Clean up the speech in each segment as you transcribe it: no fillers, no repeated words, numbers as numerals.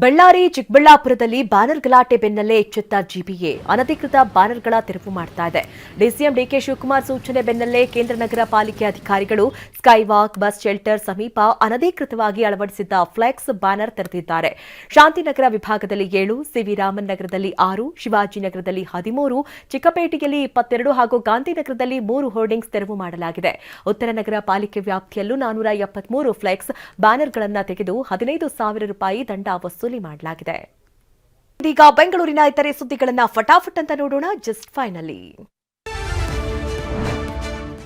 ಬಳ್ಳಾರಿ ಚಿಕ್ಕಬಳ್ಳಾಪುರದಲ್ಲಿ ಬ್ಯಾನರ್ ಗಲಾಟೆ ಬೆನ್ನಲ್ಲೇ ಎಚ್ಚೆತ್ತ ಜಿಬಿಎ ಅನಧಿಕೃತ ಬ್ಯಾನರ್ಗಳ ತೆರವು ಮಾಡ್ತಾ ಇದೆ. ಡಿಸಿಎಂ ಡಿಕೆ ಶಿವಕುಮಾರ್ ಸೂಚನೆ ಬೆನ್ನಲ್ಲೇ ಕೇಂದ್ರ ನಗರ ಪಾಲಿಕೆ ಅಧಿಕಾರಿಗಳು ಸ್ಕೈವಾಕ್ ಬಸ್ ಶೆಲ್ಟರ್ ಸಮೀಪ ಅನಧಿಕೃತವಾಗಿ ಅಳವಡಿಸಿದ್ದ ಫ್ಲೆಕ್ಸ್ ಬ್ಯಾನರ್ ತೆರೆದಿದ್ದಾರೆ. ಶಾಂತಿನಗರ ವಿಭಾಗದಲ್ಲಿ 7, ಸಿವಿ ರಾಮನ್ ನಗರದಲ್ಲಿ 6, ಶಿವಾಜಿನಗರದಲ್ಲಿ 13, ಚಿಕ್ಕಪೇಟೆಯಲ್ಲಿ 22 ಹಾಗೂ ಗಾಂಧಿನಗರದಲ್ಲಿ 3 ಹೋರ್ಡಿಂಗ್ಸ್ ತೆರವು ಮಾಡಲಾಗಿದೆ. ಉತ್ತರ ನಗರ ಪಾಲಿಕೆ ವ್ಯಾಪ್ತಿಯಲ್ಲೂ 473 ಫ್ಲೆಕ್ಸ್ ಬ್ಯಾನರ್ಗಳನ್ನು ತೆಗೆದು 15,000 ರೂಪಾಯಿ ದಂಡ ವಸೂಲಿ ಮಾಡಲಾಗಿದೆ. ಇದೀಗ ಬೆಂಗಳೂರಿನ ಇತರೆ ಸುದ್ದಿಗಳನ್ನ ಫಟಾಫಟ್ ಅಂತ ನೋಡೋಣ. ಜಸ್ಟ್ ಫೈನಲಿ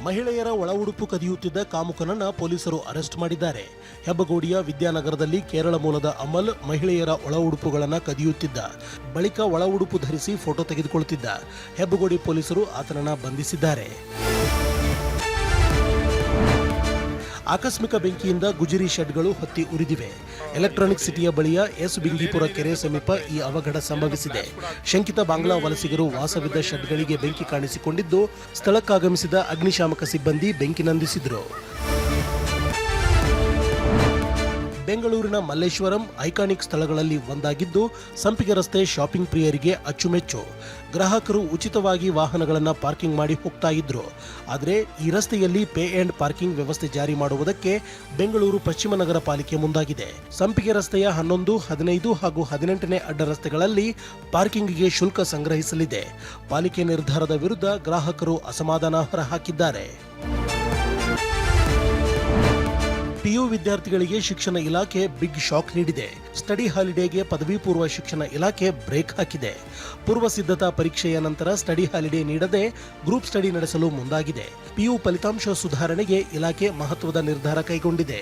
ಮಹಿಳೆಯರ ಒಳ ಉಡುಪು ಕದಿಯುತ್ತಿದ್ದ ಕಾಮುಕನನ್ನ ಪೊಲೀಸರು ಅರೆಸ್ಟ್ ಮಾಡಿದ್ದಾರೆ. ಹೆಬ್ಬಗೋಡಿಯ ವಿದ್ಯಾನಗರದಲ್ಲಿ ಕೇರಳ ಮೂಲದ ಅಮಲ್ ಮಹಿಳೆಯರ ಒಳ ಉಡುಪುಗಳನ್ನು ಕದಿಯುತ್ತಿದ್ದ. ಬಳಿಕ ಒಳ ಉಡುಪು ಧರಿಸಿ ಫೋಟೋ ತೆಗೆದುಕೊಳ್ಳುತ್ತಿದ್ದ. ಹೆಬ್ಬಗೋಡಿ ಪೊಲೀಸರು ಆತನನ್ನ ಬಂಧಿಸಿದ್ದಾರೆ. ಆಕಸ್ಮಿಕ ಬೆಂಕಿಯಿಂದ ಗುಜರಿ ಶೆಡ್ಗಳು ಹೊತ್ತಿ ಉರಿದಿವೆ. ಎಲೆಕ್ಟ್ರಾನಿಕ್ ಸಿಟಿಯ ಬಳಿಯ ಎಸ್ ಬಿಂಗಿಪುರ ಕೆರೆ ಸಮೀಪ ಈ ಅವಘಡ ಸಂಭವಿಸಿದೆ. ಶಂಕಿತ ಬಾಂಗ್ಲಾ ವಲಸಿಗರು ವಾಸವಿದ್ದ ಶೆಡ್ಗಳಿಗೆ ಬೆಂಕಿ ಕಾಣಿಸಿಕೊಂಡಿದ್ದು, ಸ್ಥಳಕ್ಕಾಗಮಿಸಿದ ಅಗ್ನಿಶಾಮಕ ಸಿಬ್ಬಂದಿ ಬೆಂಕಿ ನಂದಿಸಿದರು. ಬೆಂಗಳೂರಿನ ಮಲ್ಲೇಶ್ವರಂ ಐಕಾನಿಕ್ ಸ್ಥಳಗಳಲ್ಲಿ ಒಂದಾಗಿದ್ದು, ಸಂಪಿಗೆ ರಸ್ತೆ ಶಾಪಿಂಗ್ ಪ್ರಿಯರಿಗೆ ಅಚ್ಚುಮೆಚ್ಚು. ಗ್ರಾಹಕರು ಉಚಿತವಾಗಿ ವಾಹನಗಳನ್ನು ಪಾರ್ಕಿಂಗ್ ಮಾಡಿ ಹೋಗ್ತಾ ಇದ್ರು. ಆದರೆ ಈ ರಸ್ತೆಯಲ್ಲಿ ಪೇ ಅಂಡ್ ಪಾರ್ಕಿಂಗ್ ವ್ಯವಸ್ಥೆ ಜಾರಿ ಮಾಡುವುದಕ್ಕೆ ಬೆಂಗಳೂರು ಪಶ್ಚಿಮ ನಗರ ಪಾಲಿಕೆ ಮುಂದಾಗಿದೆ. ಸಂಪಿಗೆ ರಸ್ತೆಯ 11, 15 ಹಾಗೂ 18ನೇ ಅಡ್ಡ ರಸ್ತೆಗಳಲ್ಲಿ ಪಾರ್ಕಿಂಗ್ಗೆ ಶುಲ್ಕ ಸಂಗ್ರಹಿಸಲಿದೆ. ಪಾಲಿಕೆ ನಿರ್ಧಾರದ ವಿರುದ್ಧ ಗ್ರಾಹಕರು ಅಸಮಾಧಾನ ಹೊರಹಾಕಿದ್ದಾರೆ. ಪಿಯು ವಿದ್ಯಾರ್ಥಿಗಳಿಗೆ ಶಿಕ್ಷಣ ಇಲಾಖೆ ಬಿಗ್ ಶಾಕ್ ನೀಡಿದೆ. ಸ್ಟಡಿ ಹಾಲಿಡೇಗೆ ಪದವಿ ಪೂರ್ವ ಶಿಕ್ಷಣ ಇಲಾಖೆ ಬ್ರೇಕ್ ಹಾಕಿದೆ. ಪೂರ್ವ ಸಿದ್ಧತಾ ಪರೀಕ್ಷೆಯ ನಂತರ ಸ್ಟಡಿ ಹಾಲಿಡೇ ನೀಡದೆ ಗ್ರೂಪ್ ಸ್ಟಡಿ ನಡೆಸಲು ಮುಂದಾಗಿದೆ. ಪಿಯು ಫಲಿತಾಂಶ ಸುಧಾರಣೆಗೆ ಇಲಾಖೆ ಮಹತ್ವದ ನಿರ್ಧಾರ ಕೈಗೊಂಡಿದೆ.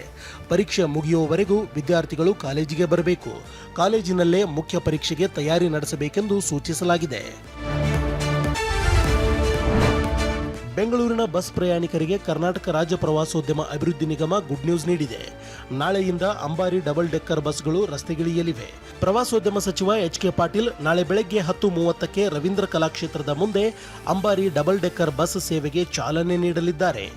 ಪರೀಕ್ಷೆ ಮುಗಿಯುವವರೆಗೂ ವಿದ್ಯಾರ್ಥಿಗಳು ಕಾಲೇಜಿಗೆ ಬರಬೇಕು. ಕಾಲೇಜಿನಲ್ಲೇ ಮುಖ್ಯ ಪರೀಕ್ಷೆಗೆ ತಯಾರಿ ನಡೆಸಬೇಕೆಂದು ಸೂಚಿಸಲಾಗಿದೆ. ಬೆಂಗಳೂರಿನ ಬಸ್ ಪ್ರಯಾಣಿಕರಿಗೆ ಕರ್ನಾಟಕ ರಾಜ್ಯ ಪ್ರವಾಸೋದ್ಯಮ ಅಭಿವೃದ್ಧಿ ನಿಗಮ ಗುಡ್ ನ್ಯೂಸ್ ನೀಡಿದೆ. ನಾಳೆಯಿಂದ ಅಂಬಾರಿ ಡಬಲ್ ಡೆಕ್ಕರ್ ಬಸ್ಗಳು ರಸ್ತೆಗಿಳಿಯಲಿವೆ. ಪ್ರವಾಸೋದ್ಯಮ ಸಚಿವ ಎಚ್.ಕೆ. ಪಾಟೀಲ್ ನಾಳೆ ಬೆಳಗ್ಗೆ 10:30ಕ್ಕೆ ರವೀಂದ್ರ ಕಲಾಕ್ಷೇತ್ರದ ಮುಂದೆ ಅಂಬಾರಿ ಡಬಲ್ ಡೆಕ್ಕರ್ ಬಸ್ ಸೇವೆಗೆ ಚಾಲನೆ ನೀಡಲಿದ್ದಾರೆ.